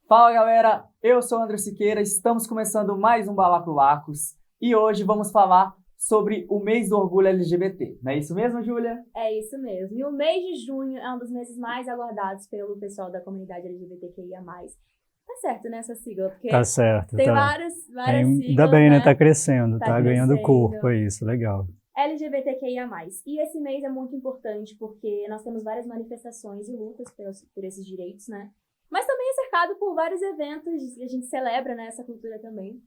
Fala galera, eu sou o André Siqueira, estamos começando mais um Balacolacos e hoje vamos falar sobre o mês do orgulho LGBT. Não é isso mesmo, Júlia? É isso mesmo. E o mês de junho é um dos meses mais aguardados pelo pessoal da comunidade LGBTQIA+. Tá certo, né, essa sigla? Porque Tá certo, tem tá. várias Ainda siglas, bem, né? né? Tá crescendo, Tá tá ganhando crescendo. corpo, é isso, legal. LGBTQIA+. E esse mês é muito importante porque nós temos várias manifestações e lutas por esses direitos, né? Mas também é cercado por vários eventos e a gente celebra, né, essa cultura também.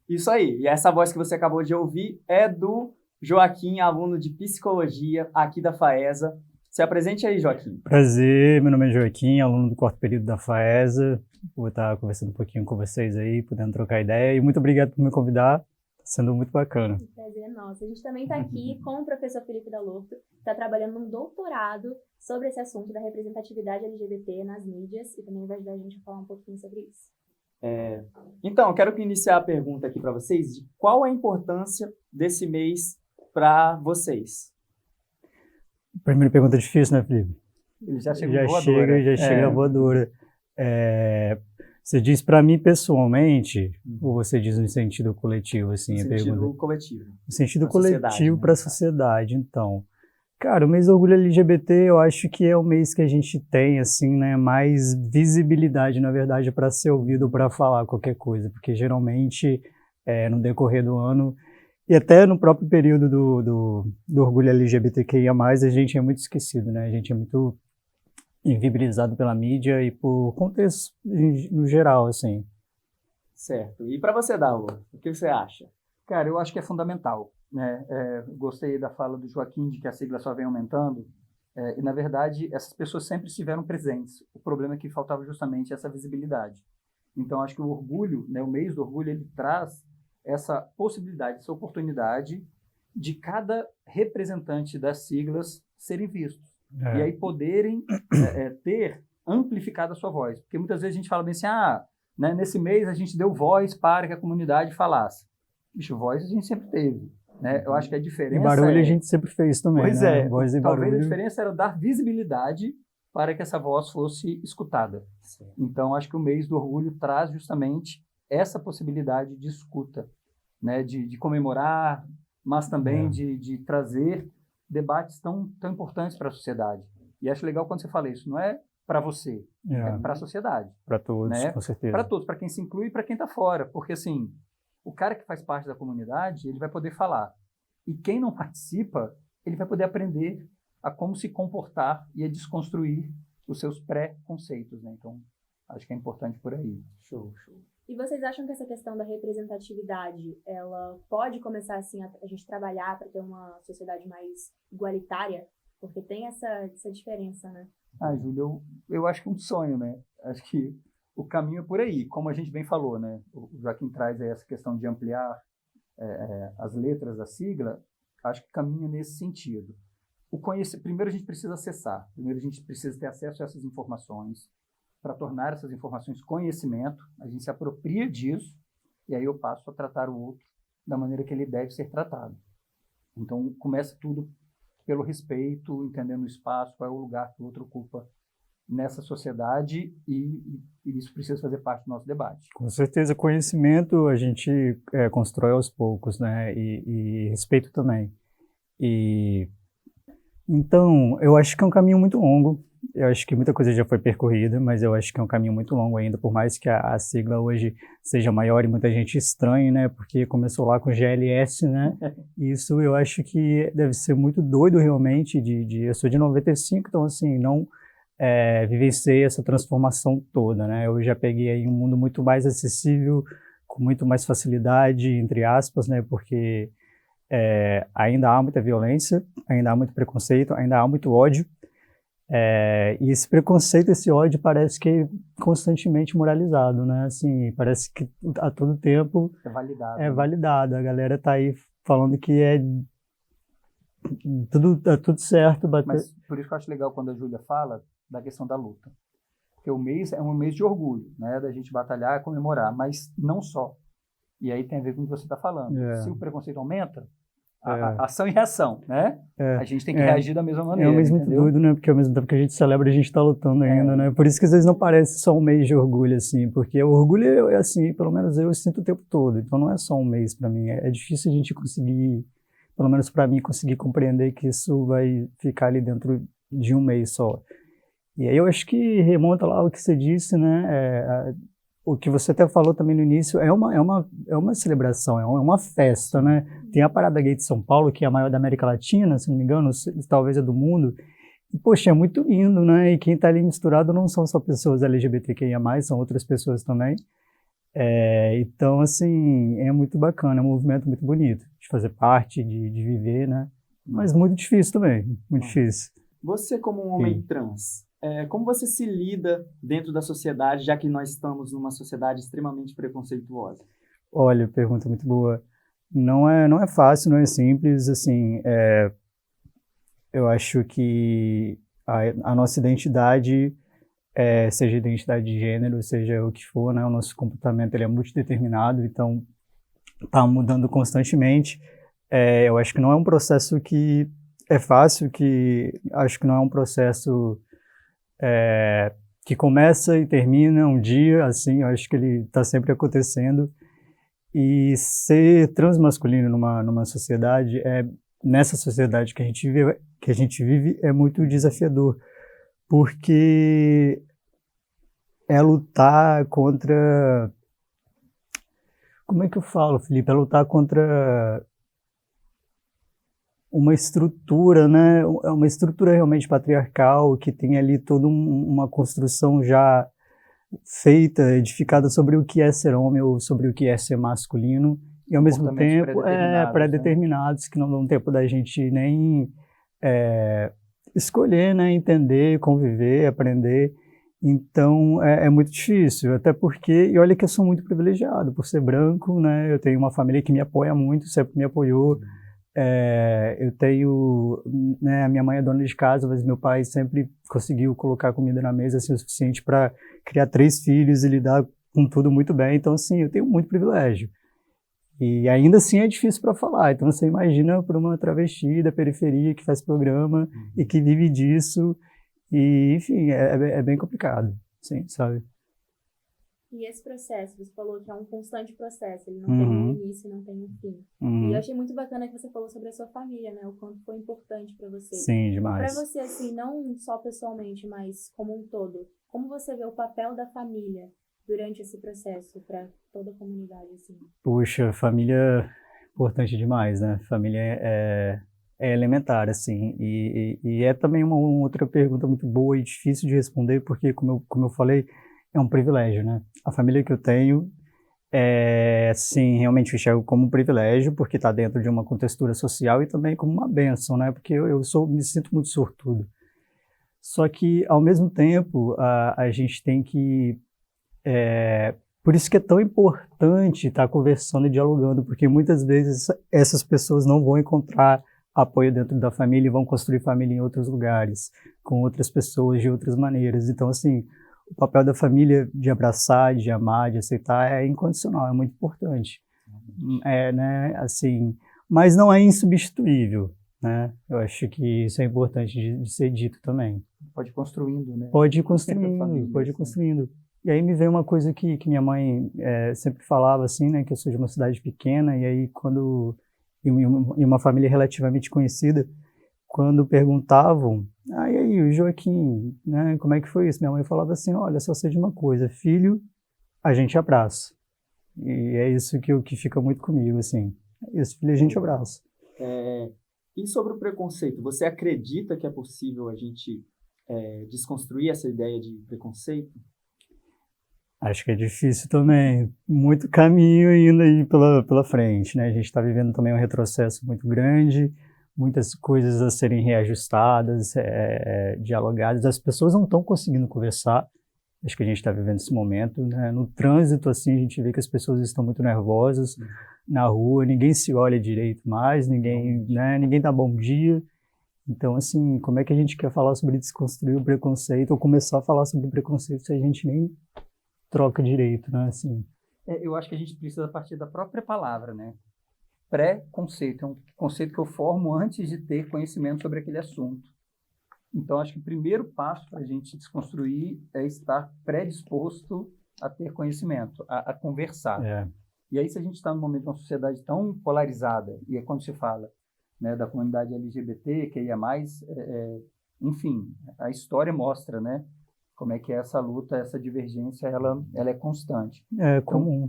Isso aí, e essa voz que você acabou de ouvir é do Joaquim, aluno de Psicologia aqui da FAESA. Se apresente aí, Joaquim. Prazer, meu nome é Joaquim, aluno do quarto período da FAESA. Vou estar conversando um pouquinho com vocês aí, podendo trocar ideia. E muito obrigado por me convidar, tá sendo muito bacana. O prazer é nosso. A gente também está aqui com o professor Felipe Dalorto, que está trabalhando num doutorado sobre esse assunto da representatividade LGBT nas mídias e também vai ajudar a gente a falar um pouquinho sobre isso. Então, eu quero iniciar a pergunta aqui para vocês de qual a importância desse mês para vocês. Primeira pergunta difícil, né, Felipe? Ele já chegou Já voadora. chega a voadora. Você diz para mim pessoalmente, ou você diz no sentido coletivo, assim, No a sentido pergunta? coletivo. No sentido Pra sociedade, coletivo né? para a sociedade, então. Cara, o mês do orgulho LGBT, eu acho que é o mês que a gente tem, assim, né, mais visibilidade, na verdade, para ser ouvido, para falar qualquer coisa, porque geralmente, no decorrer do ano, e até no próprio período do orgulho LGBTQIA+, a gente é muito esquecido, né, a gente é muito invibilizado pela mídia e por contexto no geral, assim. Certo. E para você, Darlo, o que você acha? Cara, eu acho que é fundamental, né? Gostei da fala do Joaquim de que a sigla só vem aumentando, e na verdade essas pessoas sempre estiveram presentes. O problema é que faltava justamente essa visibilidade. Então acho que o orgulho, né, o mês do orgulho, ele traz essa possibilidade, essa oportunidade de cada representante das siglas serem vistos e aí poderem ter amplificado a sua voz, porque muitas vezes a gente fala bem assim, né, nesse mês a gente deu voz para que a comunidade falasse. Bicho, voz a gente sempre teve, né? Eu acho que a diferença E barulho a gente sempre fez também, Pois né? é, Voz e talvez barulho. a diferença era dar visibilidade para que essa voz fosse escutada. Certo. Então, acho que o mês do orgulho traz justamente essa possibilidade de escuta, né? De comemorar, mas também de trazer debates tão importantes para a sociedade. E acho legal quando você fala isso, não é para você, é para a sociedade. Para todos, Né? com certeza. Para todos, para quem se inclui e para quem está fora. Porque, assim, o cara que faz parte da comunidade, ele vai poder falar. E quem não participa, ele vai poder aprender a como se comportar e a desconstruir os seus pré-conceitos, né? Então, acho que é importante por aí. Show. E vocês acham que essa questão da representatividade, ela pode começar assim a gente trabalhar para ter uma sociedade mais igualitária? Porque tem essa diferença, né? Júlio, eu acho que é um sonho, né? Acho que o caminho é por aí, como a gente bem falou, né? O Joaquim traz aí essa questão de ampliar as letras da sigla, acho que caminha nesse sentido. Primeiro a gente precisa acessar, primeiro a gente precisa ter acesso a essas informações, para tornar essas informações conhecimento, a gente se apropria disso, e aí eu passo a tratar o outro da maneira que ele deve ser tratado. Então começa tudo pelo respeito, entendendo o espaço, qual é o lugar que o outro ocupa nessa sociedade e isso precisa fazer parte do nosso debate. Com certeza, conhecimento a gente constrói aos poucos, né? E respeito também. Então, eu acho que é um caminho muito longo. Eu acho que muita coisa já foi percorrida, mas eu acho que é um caminho muito longo ainda, por mais que a sigla hoje seja maior e muita gente estranhe, né? Porque começou lá com GLS, né? Isso eu acho que deve ser muito doido realmente. Eu sou de 95, então assim, não vivenciei essa transformação toda, né? Eu já peguei aí um mundo muito mais acessível, com muito mais facilidade, entre aspas, né? Porque ainda há muita violência, ainda há muito preconceito, ainda há muito ódio. E esse preconceito, esse ódio parece que é constantemente moralizado, né? Assim, parece que a todo tempo é validado. A galera tá aí falando que é tudo certo. Mas por isso que eu acho legal quando a Júlia fala da questão da luta. Porque o mês é um mês de orgulho, né? Da gente batalhar, comemorar, mas não só. E aí tem a ver com o que você está falando. Se o preconceito aumenta, Ação e reação, né? A gente tem que reagir da mesma maneira, ao mesmo tempo doido, né? Porque ao mesmo tempo que a gente celebra, a gente tá lutando ainda, né? Por isso que às vezes não parece só um mês de orgulho, assim, porque o orgulho é assim, pelo menos eu sinto o tempo todo, então não é só um mês para mim, é difícil a gente conseguir, pelo menos para mim, conseguir compreender que isso vai ficar ali dentro de um mês só. E aí eu acho que remonta lá ao que você disse, né? O que você até falou também no início, é uma celebração, é uma festa, né? Tem a Parada Gay de São Paulo, que é a maior da América Latina, se não me engano, talvez é do mundo. E, poxa, é muito lindo, né? E quem está ali misturado não são só pessoas LGBTQIA+, são outras pessoas também. Então, assim, é muito bacana, é um movimento muito bonito de fazer parte, de viver, né? Mas muito difícil também, muito difícil. Você, como um homem trans, como você se lida dentro da sociedade, já que nós estamos numa sociedade extremamente preconceituosa? Olha, pergunta muito boa. Não é fácil, não é simples, assim, eu acho que a nossa identidade, seja identidade de gênero, seja o que for, né, o nosso comportamento ele é multideterminado, então está mudando constantemente. Eu acho que não é um processo que é fácil, acho que não é um processo que começa e termina um dia, assim, eu acho que ele está sempre acontecendo. E ser transmasculino numa sociedade, nessa sociedade que a gente vive, é muito desafiador, porque é lutar contra... Como é que eu falo, Felipe? É lutar contra uma estrutura, né? É uma estrutura realmente patriarcal, que tem ali toda uma construção já feita, edificada sobre o que é ser homem ou sobre o que é ser masculino, e ao mesmo tempo pré-determinados, que não dão tempo da gente nem escolher, né? Entender, conviver, aprender. Então é muito difícil, até porque, e olha que eu sou muito privilegiado por ser branco, né? Eu tenho uma família que me apoia muito, sempre me apoiou. Eu tenho, né, a minha mãe é dona de casa, mas meu pai sempre conseguiu colocar comida na mesa assim, o suficiente para criar 3 filhos e lidar com tudo muito bem. Então, assim, eu tenho muito privilégio. E ainda assim é difícil para falar. Então, você imagina para uma travesti da periferia que faz programa e que vive disso. E, enfim, é bem complicado, sim, sabe? E esse processo, você falou que é um constante processo, ele não tem um início, não tem um fim. E eu achei muito bacana que você falou sobre a sua família, né? O quanto foi importante para você. Sim, demais. Para você, assim, não só pessoalmente, mas como um todo, como você vê o papel da família durante esse processo para toda a comunidade, assim? Puxa, família é importante demais, né? Família é elementar, assim. E é também uma outra pergunta muito boa e difícil de responder, porque, como eu falei, é um privilégio, né? A família que eu tenho, sim, realmente eu enxergo como um privilégio, porque está dentro de uma contextura social e também como uma bênção, né? Porque eu me sinto muito sortudo. Só que, ao mesmo tempo, a gente tem que... por isso que é tão importante estar conversando e dialogando, porque muitas vezes essas pessoas não vão encontrar apoio dentro da família e vão construir família em outros lugares, com outras pessoas, de outras maneiras. Então, assim... O papel da família de abraçar, de amar, de aceitar é incondicional, é muito importante. Né, assim, mas não é insubstituível, né? Eu acho que isso é importante de ser dito também. Pode ir construindo, né? Pode ir construindo. E aí me veio uma coisa que minha mãe sempre falava, assim, né? Que eu sou de uma cidade pequena, e aí em uma família relativamente conhecida, quando perguntavam, e aí, o Joaquim, né, como é que foi isso? Minha mãe falava assim, olha, só sei de uma coisa, filho, a gente abraça. E é isso que fica muito comigo, assim. Esse filho a gente abraça. E sobre o preconceito, você acredita que é possível a gente desconstruir essa ideia de preconceito? Acho que é difícil também. Muito caminho ainda aí pela frente, né? A gente está vivendo também um retrocesso muito grande, muitas coisas a serem reajustadas, dialogadas. As pessoas não estão conseguindo conversar. Acho que a gente está vivendo esse momento, né? No trânsito, assim, a gente vê que as pessoas estão muito nervosas. Na rua, ninguém se olha direito mais, ninguém dá bom dia. Então, assim, como é que a gente quer falar sobre desconstruir o preconceito ou começar a falar sobre o preconceito se a gente nem troca direito, né? Assim. Eu acho que a gente precisa partir da própria palavra, né? pré-conceito, é um conceito que eu formo antes de ter conhecimento sobre aquele assunto. Então, acho que o primeiro passo para a gente desconstruir é estar predisposto a ter conhecimento, a conversar. É. E aí, se a gente está num momento de uma sociedade tão polarizada, e é quando se fala, né, da comunidade LGBT, que ia mais, enfim, a história mostra, né, como é que é essa luta, essa divergência, ela é constante. É comum.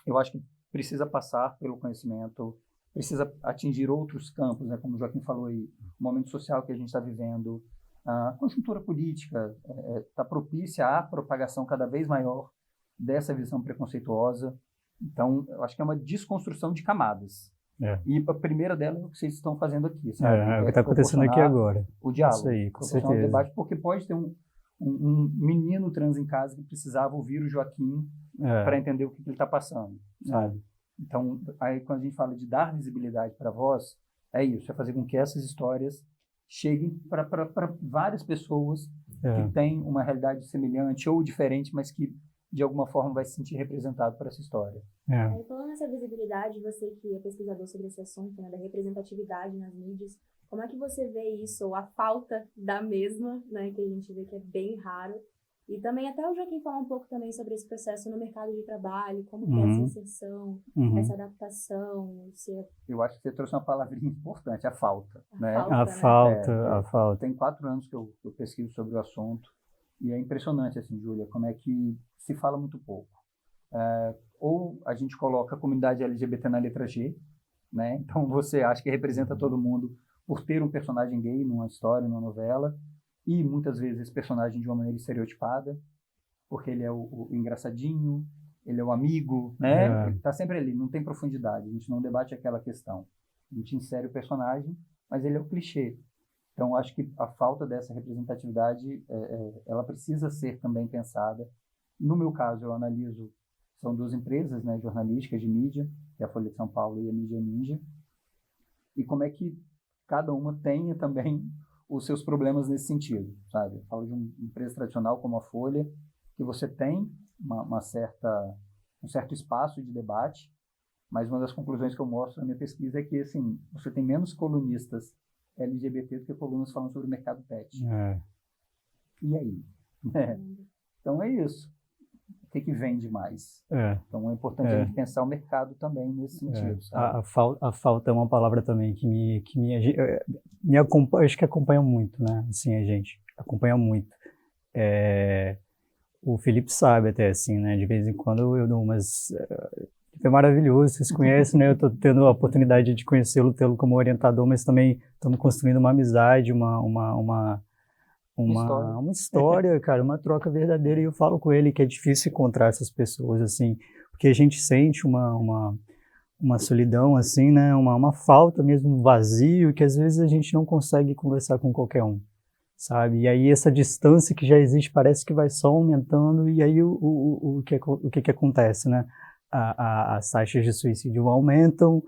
Eu acho que precisa passar pelo conhecimento, precisa atingir outros campos, né, como o Joaquim falou aí, o momento social que a gente está vivendo, a conjuntura política está propícia à propagação cada vez maior dessa visão preconceituosa. Então, eu acho que é uma desconstrução de camadas. É. E a primeira delas é o que vocês estão fazendo aqui, sabe? É o que está acontecendo aqui agora. O diálogo. Isso aí, com proporcionar o certeza. debate, porque pode ter um menino trans em casa que precisava ouvir o Joaquim para entender o que ele está passando, sabe? Então, aí quando a gente fala de dar visibilidade para a voz, é isso, é fazer com que essas histórias cheguem para várias pessoas que têm uma realidade semelhante ou diferente, mas que de alguma forma vai se sentir representado por essa história. Aí, falando nessa visibilidade, você que é pesquisador sobre esse assunto, né, da representatividade nas mídias, como é que você vê isso, ou a falta da mesma, né, que a gente vê que é bem raro? E também até o Joaquim falar um pouco também sobre esse processo no mercado de trabalho, como que é essa inserção, essa adaptação. Eu acho que você trouxe uma palavrinha importante, a falta. A falta. Tem 4 anos que eu pesquiso sobre o assunto e é impressionante, assim, Júlia, como é que se fala muito pouco. Ou a gente coloca a comunidade LGBT na letra G, né? Então você acha que representa todo mundo por ter um personagem gay numa história, numa novela, e muitas vezes esse personagem de uma maneira estereotipada, porque ele é o engraçadinho, ele é o amigo, né? Ele tá sempre ali, não tem profundidade, a gente não debate aquela questão. A gente insere o personagem, mas ele é o clichê. Então, acho que a falta dessa representatividade, ela precisa ser também pensada. No meu caso, eu analiso, são 2 empresas, né, jornalísticas de mídia, que é a Folha de São Paulo e a Mídia Ninja, e como é que cada uma tenha também os seus problemas nesse sentido, sabe? Eu falo de uma empresa tradicional como a Folha, que você tem um certo espaço de debate, mas uma das conclusões que eu mostro na minha pesquisa é que, assim, você tem menos colunistas LGBT do que colunas falando sobre o mercado pet. E aí? Então é isso. O que vende mais? Então é importante a gente pensar o mercado também nesse sentido. Sabe? A falta é uma palavra também que me acompanha, acho que acompanha muito, né? Assim, a gente acompanha muito. O Felipe sabe até, assim, né? De vez em quando eu dou umas... É maravilhoso, vocês conhecem, né? Eu estou tendo a oportunidade de conhecê-lo, tê-lo como orientador, mas também estamos construindo uma amizade, uma história, cara, uma troca verdadeira. E eu falo com ele que é difícil encontrar essas pessoas, assim, porque a gente sente uma solidão, assim, né? Uma falta mesmo, um vazio, que às vezes a gente não consegue conversar com qualquer um, sabe? E aí essa distância que já existe parece que vai só aumentando, e aí o que acontece, né? As taxas de suicídio aumentam,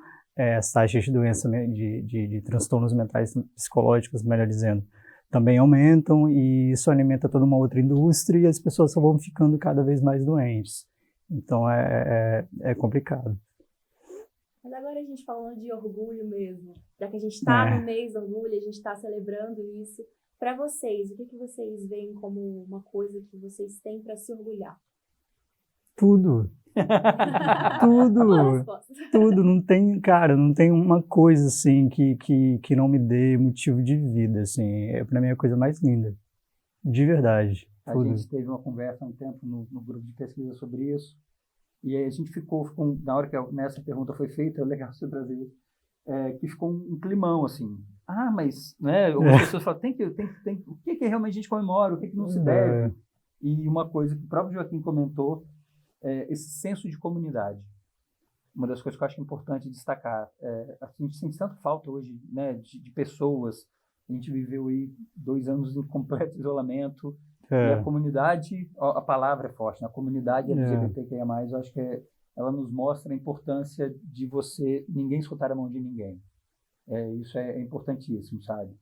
as taxas de doença, de transtornos mentais psicológicos, melhor dizendo, também aumentam, e isso alimenta toda uma outra indústria e as pessoas só vão ficando cada vez mais doentes. Então é complicado. Mas agora a gente falando de orgulho mesmo, já que a gente está no mês do orgulho, a gente está celebrando isso. Para vocês, o que vocês veem como uma coisa que vocês têm para se orgulhar? Tudo. Tudo, não tem uma coisa assim que não me dê motivo de vida, assim, para mim é a coisa mais linda, de verdade. A gente teve uma conversa há um tempo no grupo de pesquisa sobre isso, e aí a gente ficou na hora que nessa pergunta foi feita, é legal você trazer isso, que ficou um climão, assim, mas, né, algumas pessoas falam, o que realmente a gente comemora, o que não se deve, e uma coisa que o próprio Joaquim comentou, esse senso de comunidade. Uma das coisas que eu acho importante destacar, a gente sente tanto falta hoje, né, de pessoas. A gente viveu aí 2 anos em completo isolamento, e a comunidade, a palavra é forte, né? A comunidade LGBTQIA+, eu acho que ela nos mostra a importância de ninguém escutar a mão de ninguém. Isso é importantíssimo, sabe?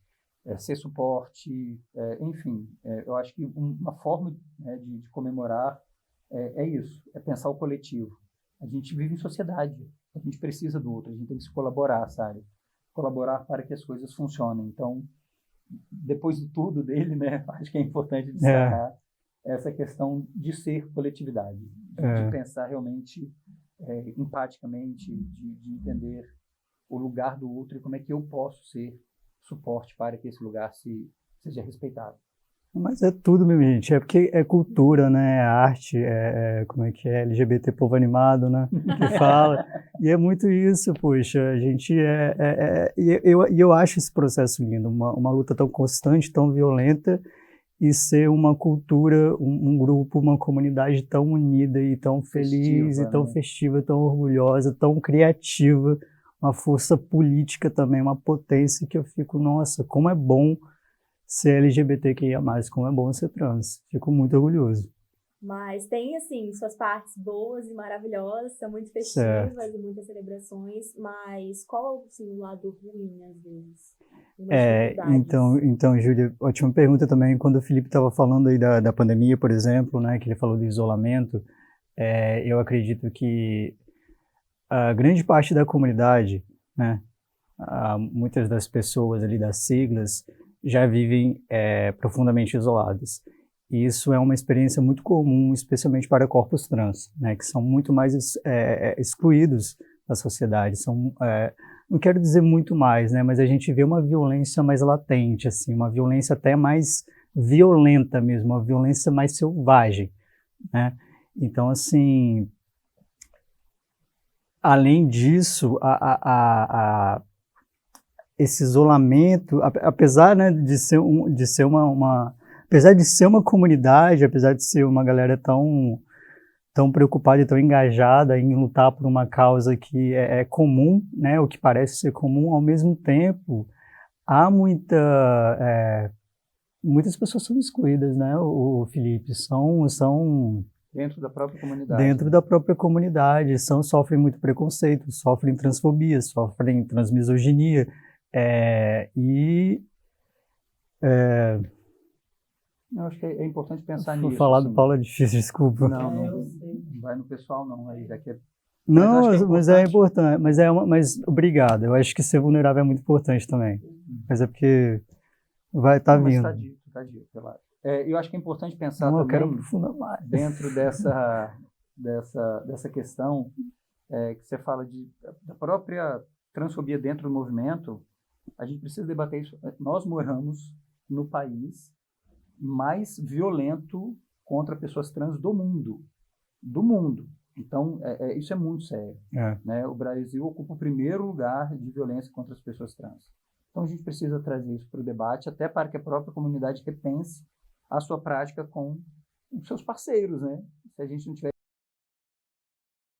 Ser suporte, enfim, eu acho que uma forma, né, de comemorar é isso, é pensar o coletivo. A gente vive em sociedade, a gente precisa do outro, a gente tem que se colaborar, sabe? Colaborar para que as coisas funcionem. Então, depois de tudo dele, né, acho que é importante destacar essa questão de ser coletividade, de pensar realmente empaticamente, de entender o lugar do outro e como é que eu posso ser suporte para que esse lugar seja respeitado. Mas é tudo, meu gente, é porque é cultura, né, é arte, como é que é, LGBT povo animado, né, que fala, e é muito isso, poxa, a gente e eu acho esse processo lindo, uma luta tão constante, tão violenta, e ser uma cultura, um grupo, uma comunidade tão unida e tão feliz, festiva, e tão né? festiva, tão orgulhosa, tão criativa, uma força política também, uma potência que eu fico, nossa, como é bom ser LGBTQIA+, como é bom ser trans. Fico muito orgulhoso. Mas tem, assim, suas partes boas e maravilhosas, são muito Certo. festivas e muitas celebrações, mas qual, assim, o lado ruim, às vezes? Umas dificuldades? Então, Júlia, ótima pergunta também. Quando o Felipe estava falando aí da pandemia, por exemplo, né, que ele falou do isolamento, eu acredito que a grande parte da comunidade, né, muitas das pessoas ali das siglas já vivem profundamente isoladas. E isso é uma experiência muito comum, especialmente para corpos trans, né, que são muito mais excluídos da sociedade. Não quero dizer muito mais, né, mas a gente vê uma violência mais latente, assim, uma violência até mais violenta mesmo, uma violência mais selvagem, né? Então, assim, além disso, esse isolamento, apesar, né, de ser apesar de ser uma comunidade, apesar de ser uma galera tão preocupada e tão engajada em lutar por uma causa que é comum, né, o que parece ser comum, ao mesmo tempo, há muitas pessoas são excluídas, né, o Felipe, são Dentro da própria comunidade. dentro da própria comunidade, sofrem muito preconceito, sofrem transfobia, sofrem transmisoginia, Eu acho que é importante pensar nisso. falar do assim. Paulo é difícil, desculpa. Não vai no pessoal não, aí já que é... Não, Mas é importante, mas obrigado, eu acho que ser vulnerável é muito importante também, mas é porque vai estar vindo. Tá dito, relaxa. Eu acho que é importante pensar Não, eu também, quero aprofundar mais. dentro dessa questão que você fala da própria transfobia dentro do movimento, a gente precisa debater isso. Nós moramos no país mais violento contra pessoas trans do mundo. Do mundo. Então, isso é muito sério. Né? O Brasil ocupa o primeiro lugar de violência contra as pessoas trans. Então, a gente precisa trazer isso para o debate, até para que a própria comunidade repense a sua prática com os seus parceiros. Né? Se a gente não tiver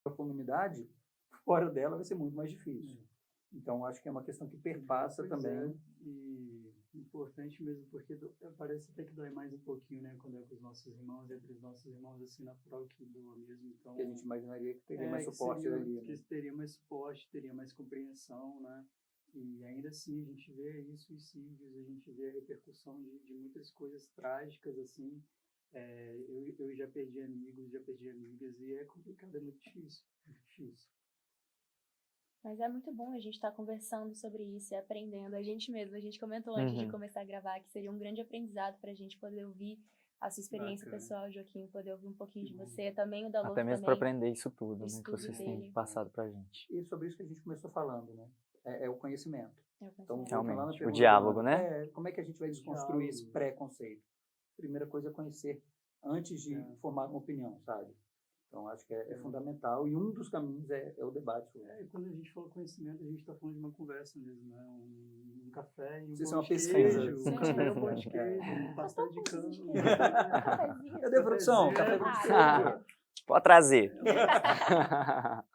a comunidade, fora dela vai ser muito mais difícil. Então, acho que é uma questão que perpassa também. E importante mesmo, porque parece até que dói mais um pouquinho, né, quando é com os nossos irmãos, entre os nossos irmãos, assim, natural que doa mesmo. Então, que a gente imaginaria que teria mais suporte ali. Que teria mais suporte, teria mais compreensão, né? E ainda assim a gente vê isso, suicídios, a gente vê a repercussão de muitas coisas trágicas, assim. Eu já perdi amigos, já perdi amigas, e é complicado, é muito difícil, muito difícil. Mas é muito bom a gente estar conversando sobre isso e aprendendo. A gente comentou antes de começar a gravar que seria um grande aprendizado para a gente poder ouvir a sua experiência pessoal, Joaquim, poder ouvir um pouquinho de você, também o da Lô. Até mesmo para aprender isso tudo, isso né, que tudo vocês dele. têm passado pra gente. E sobre isso que a gente começou falando, né? É o conhecimento. Então, realmente, o diálogo, né? Como é que a gente vai desconstruir esse preconceito? Primeira coisa é conhecer antes de formar uma opinião, sabe? Então, acho que é fundamental, e um dos caminhos é o debate. Quando a gente fala conhecimento, a gente está falando de uma conversa mesmo, né? Um café e um pão de queijo, um pão de queijo, um pastel de cana. Cadê a produção? Café com queijo. Pode trazer.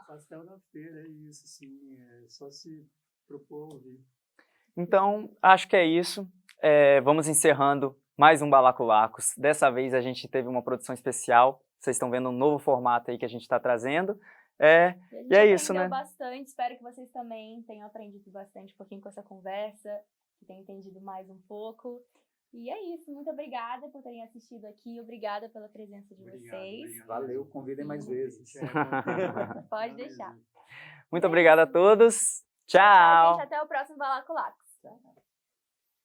Pastel na feira, é isso, sim. É só se propor ouvir. Então, acho que é isso. Vamos encerrando mais um Balacolacos. Dessa vez a gente teve uma produção especial. Vocês estão vendo um novo formato aí que a gente está trazendo. E é isso, né? Bastante. Espero que vocês também tenham aprendido bastante um pouquinho com essa conversa, que tenham entendido mais um pouco. E é isso, muito obrigada por terem assistido aqui, obrada pela presença de vocês. Valeu, convidem mais vezes. Pode deixar. Muito obrigado a todos. Tchau, Tchau! gente, até o próximo Balacolacos.